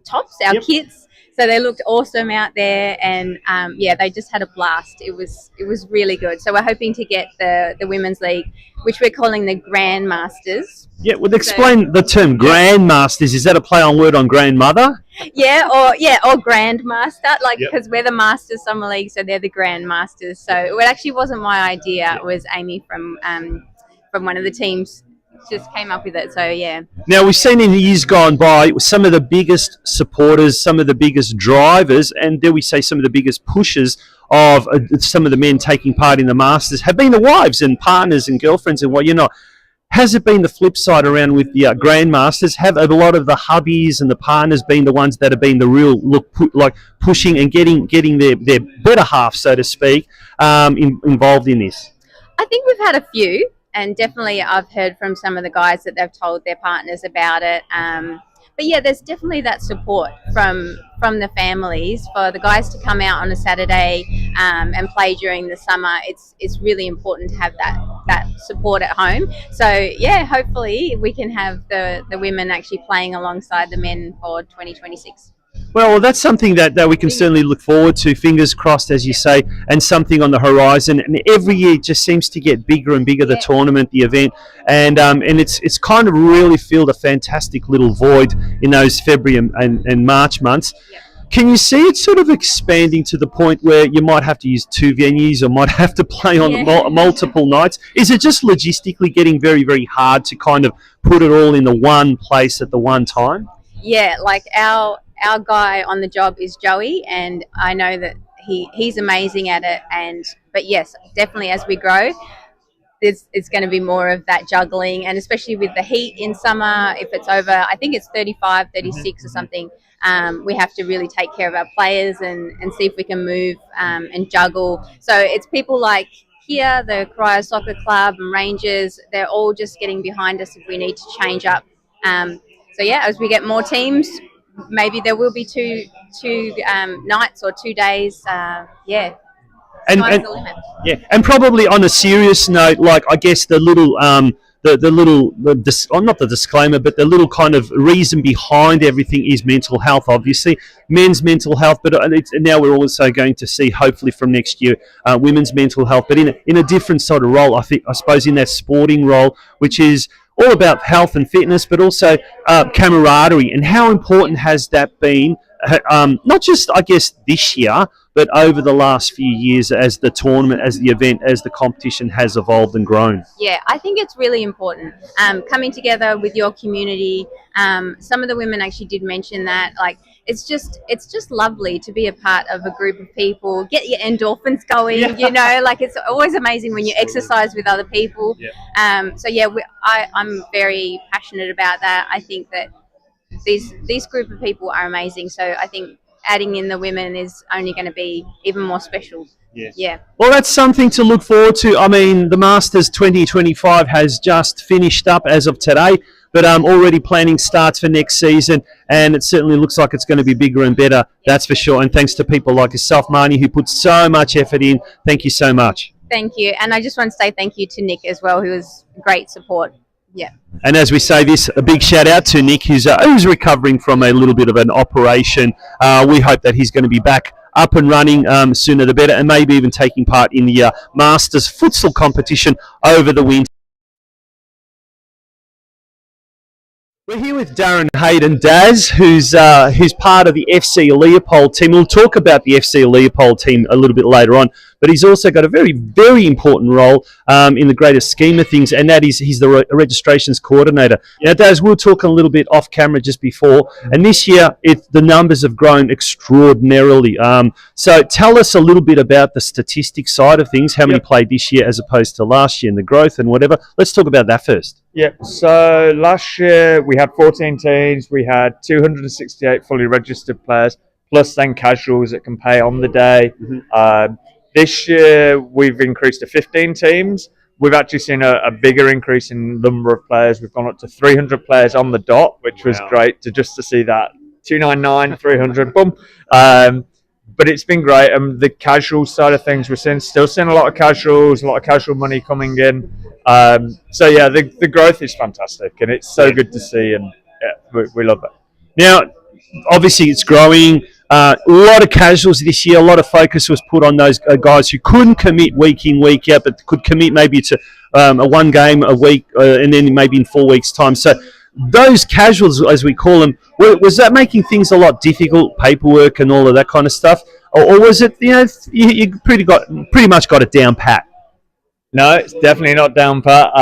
tops, our kits, So they looked awesome out there, and yeah, they just had a blast. It was really good. So we're hoping to get the women's league, which we're calling the Grandmasters. Yeah, well, explain the term Grandmasters. Is that a play on word on grandmother? Yeah, or Grandmaster, like, because we're the Masters Summer League, so they're the Grandmasters. So it actually wasn't my idea. It was Amy from one of the teams just came up with it. So yeah. Now, we've seen in the years gone by some of the biggest supporters, some of the biggest drivers, and dare we say some of the biggest pushers of some of the men taking part in the Masters have been the wives and partners and girlfriends and what. Has it been the flip side around with the Grandmasters? Have a lot of the hubbies and the partners been the ones that have been the real pushing and getting their better half, so to speak, involved in this? I think we've had a few, and definitely I've heard from some of the guys that they've told their partners about it. But yeah, there's definitely that support from the families for the guys to come out on a Saturday and play during the summer. It's really important to have that support at home. So yeah, hopefully we can have the women actually playing alongside the men for 2026. Well, that's something that we can certainly look forward to, fingers crossed, as you say, and something on the horizon. And every year it just seems to get bigger and bigger, the tournament, the event, and it's kind of really filled a fantastic little void in those February and March months. Can you see it sort of expanding to the point where you might have to use 2 venues or might have to play on multiple nights? Is it just logistically getting very, very hard to kind of put it all in the one place at the one time? Yeah, like our guy on the job is Joey, and I know that he's amazing at it. But yes, definitely as we grow, it's going to be more of that juggling, and especially with the heat in summer, if it's over, I think it's 35, 36 or something, we have to really take care of our players and see if we can move and juggle. So it's people like here, the Corio Soccer Club and Rangers, they're all just getting behind us if we need to change up. So yeah, as we get more teams, maybe there will be two nights or 2 days. Yeah. And and probably on a serious note, like I guess the little not the disclaimer, but the little kind of reason behind everything is mental health. Obviously, men's mental health, but now we're also going to see, hopefully from next year, women's mental health, but in a different sort of role. I suppose in that sporting role, which is all about health and fitness, but also camaraderie. And how important has that been? Not just, I guess, this year, but over the last few years as the tournament, as the event, as the competition has evolved and grown. Yeah, I think it's really important. Coming together with your community. Some of the women actually did mention that, like, it's just lovely to be a part of a group of people, get your endorphins going, like it's always amazing when you exercise with other people. So yeah, I'm very passionate about that. I think that these group of people are amazing. So I think adding in the women is only going to be even more special. Yes. Yeah. Well, that's something to look forward to. I mean, the Masters 2025 has just finished up as of today, but already planning starts for next season, and it certainly looks like it's going to be bigger and better, that's for sure. And thanks to people like yourself, Marnie, who put so much effort in. Thank you so much. Thank you. And I just want to say thank you to Nick as well, who was great support. Yeah. And as we say this, a big shout out to Nick, who's recovering from a little bit of an operation. We hope that he's going to be back up and running sooner the better, and maybe even taking part in the Masters futsal competition over the winter. We're here with Darren, HAYDON, Daz, who's part of the FC Leopold team. We'll talk about the FC Leopold team a little bit later on, but he's also got a very, very important role in the greater scheme of things, and that is he's the registrations coordinator. Now, Daz, we were talking a little bit off camera just before, and this year the numbers have grown extraordinarily. So tell us a little bit about the statistics side of things, how many played this year as opposed to last year, and the growth and whatever. Let's talk about that first. Yeah, so last year we had 14 teams, we had 268 fully registered players, plus then casuals that can pay on the day. This year we've increased to 15 teams. We've actually seen a bigger increase in number of players. We've gone up to 300 players on the dot, which was great to see that. 299, 300, boom. But it's been great. The casual side of things, we're still seeing a lot of casuals, a lot of casual money coming in. So yeah, the growth is fantastic, and it's so good to see, and yeah, we love it. Now, obviously it's growing. A lot of casuals this year. A lot of focus was put on those guys who couldn't commit week in, week out, but could commit maybe to a one game a week, and then maybe in 4 weeks' time. So those casuals, as we call them, was that making things a lot difficult, paperwork and all of that kind of stuff, or was it, you pretty much got it down pat? No, it's definitely not down pat.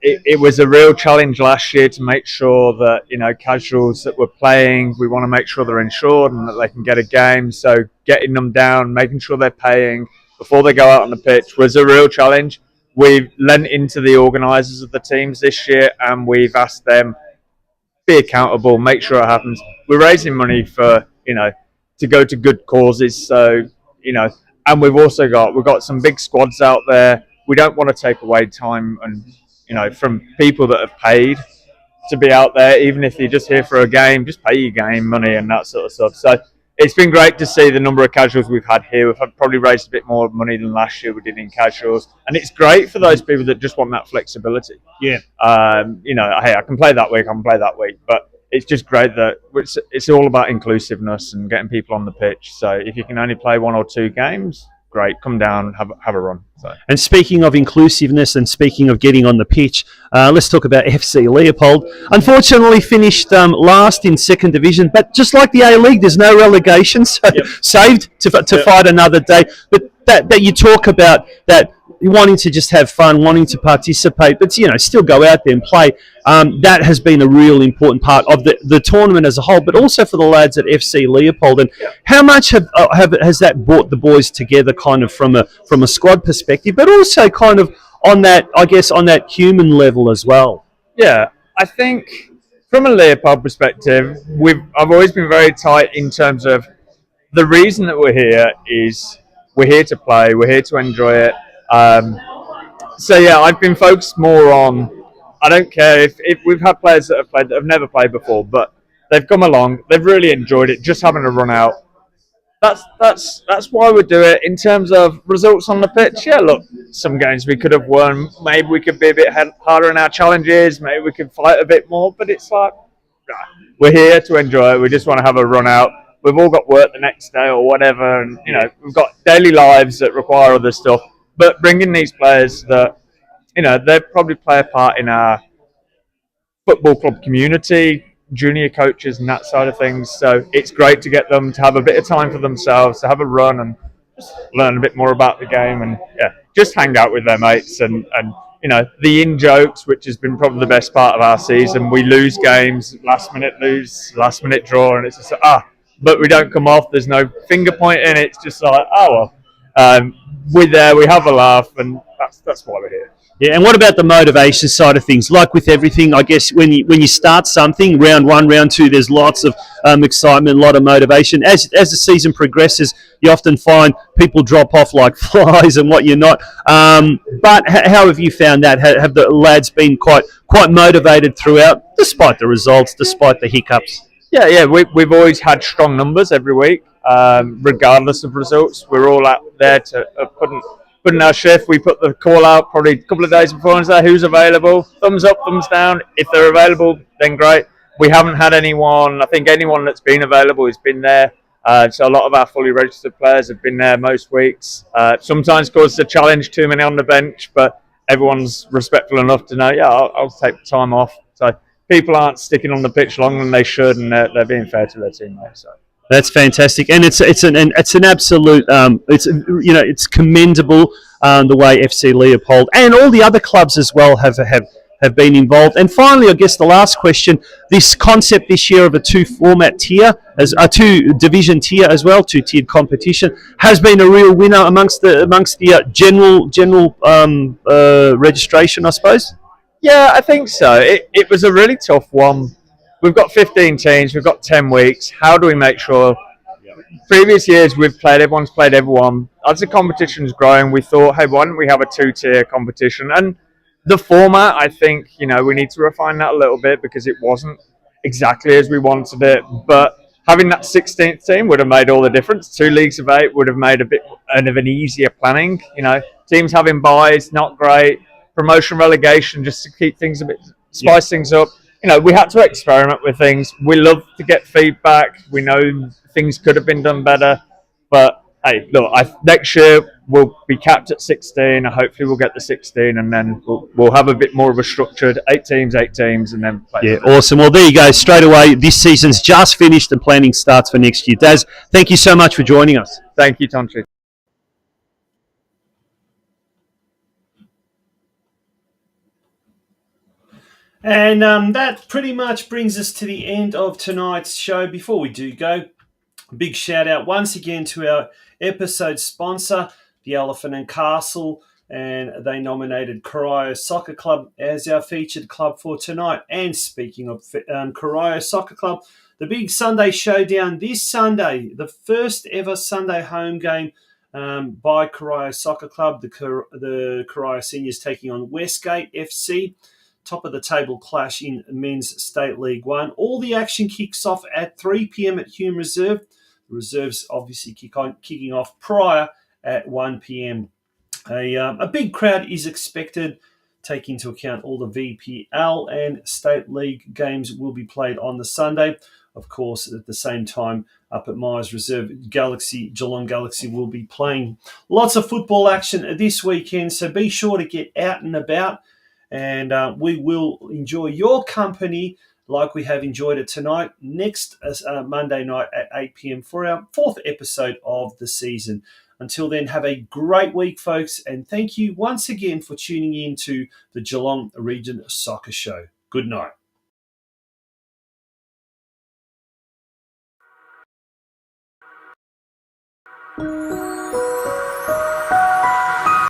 It was a real challenge last year to make sure that, casuals that were playing, we want to make sure they're insured and that they can get a game. So getting them down, making sure they're paying before they go out on the pitch was a real challenge. We've lent into the organisers of the teams this year, and we've asked them be accountable, make sure it happens. We're raising money for, to go to good causes. So, and we've got some big squads out there. We don't want to take away time and, from people that have paid to be out there. Even if you're just here for a game, just pay your game money and that sort of stuff. So it's been great to see the number of casuals we've had here. We've probably raised a bit more money than last year we did in casuals. And it's great for those people that just want that flexibility. Yeah. Hey, I can play that week, I can play that week. But it's just great that it's all about inclusiveness and getting people on the pitch. So if you can only play 1 or 2 games, great, come down, have a run. So. And speaking of inclusiveness and speaking of getting on the pitch, let's talk about FC Leopold. Unfortunately finished last in 2nd Division, but just like the A-League, there's no relegation, so saved to fight another day. But that you talk about that wanting to just have fun, wanting to participate, but still go out there and play. That has been a real important part of the tournament as a whole, but also for the lads at FC Leopold. And how much has that brought the boys together, kind of from a squad perspective, but also kind of on that, I guess, on that human level as well? Yeah, I think from a Leopold perspective, I've always been very tight in terms of the reason that we're here is we're here to play, we're here to enjoy it. So yeah, I've been focused more on, I don't care if we've had players that have never played before, but they've come along, they've really enjoyed it, just having a run out. That's why we do it. In terms of results on the pitch, yeah, look, some games we could have won, maybe we could be a bit harder in our challenges, maybe we could fight a bit more, but it's like, we're here to enjoy it, we just want to have a run out. We've all got work the next day or whatever, and we've got daily lives that require other stuff. But bringing these players that, they probably play a part in our football club community, junior coaches and that side of things. So it's great to get them to have a bit of time for themselves, to have a run and just learn a bit more about the game and, just hang out with their mates and the in-jokes, which has been probably the best part of our season. We lose games, last minute draw, and it's just but we don't come off. There's no finger pointing. It's just like, we're there, we have a laugh, and that's why we're here. Yeah, and what about the motivation side of things? Like with everything, I guess when you start something, round 1, round 2, there's lots of excitement, a lot of motivation. As the season progresses, you often find people drop off like flies and what you're not. But how have you found that? Have the lads been quite motivated throughout, despite the results, despite the hiccups? Yeah, we've always had strong numbers every week. Regardless of results, we're all out there to put in our shift. We put the call out probably a couple of days before and say who's available, thumbs up, thumbs down. If they're available, then great. We haven't had anyone, I think anyone that's been available has been there. So a lot of our fully registered players have been there most weeks. Sometimes causes a challenge, too many on the bench, but everyone's respectful enough to know, I'll take the time off. So people aren't sticking on the pitch longer than they should, and they're being fair to their teammates. So. That's fantastic, and it's an absolute it's commendable the way FC Leopold and all the other clubs as well have been involved. And finally, I guess the last question: this concept this year of a 2-format tier, as a 2-division tier as well, 2-tiered competition, has been a real winner amongst the general registration, I suppose. Yeah, I think so. It was a really tough one. We've got 15 teams, we've got 10 weeks. How do we make sure? Previous years, everyone's played everyone. As the competition's growing, we thought, hey, why don't we have a 2-tier competition? And the format, I think, we need to refine that a little bit because it wasn't exactly as we wanted it. But having that 16th team would have made all the difference. 2 leagues of 8 would have made a bit of an easier planning. Teams having buys, not great. Promotion, relegation, just to keep things a bit, spice things up. we had to experiment with things. We love to get feedback. We know things could have been done better, but hey, look, next year we'll be capped at 16. Hopefully, we'll get the 16, and then we'll have a bit more of a structured 8 teams, and then play. Yeah, awesome. Well, there you go. Straight away, this season's just finished and planning starts for next year. Daz, thank you so much for joining us. Thank you, Tonchi. And that pretty much brings us to the end of tonight's show. Before we do go, big shout out once again to our episode sponsor, the Elephant and Castle, and they nominated Corio Soccer Club as our featured club for tonight. And speaking of Corio Soccer Club, the big Sunday showdown this Sunday, the first ever Sunday home game by Corio Soccer Club, the Corio Seniors taking on Westgate FC. Top of the table clash in Men's State League 1. All the action kicks off at 3 p.m. at Hume Reserve. The reserves obviously kicking off prior at 1 p.m. A big crowd is expected, taking into account all the VPL and State League games will be played on the Sunday. Of course, at the same time, up at Myers Reserve, Geelong Galaxy will be playing. Lots of football action this weekend, so be sure to get out and about. And we will enjoy your company like we have enjoyed it tonight, next Monday night at 8 p.m. for our 4th episode of the season. Until then, have a great week, folks, and thank you once again for tuning in to the Geelong Region Soccer Show. Good night. Ooh.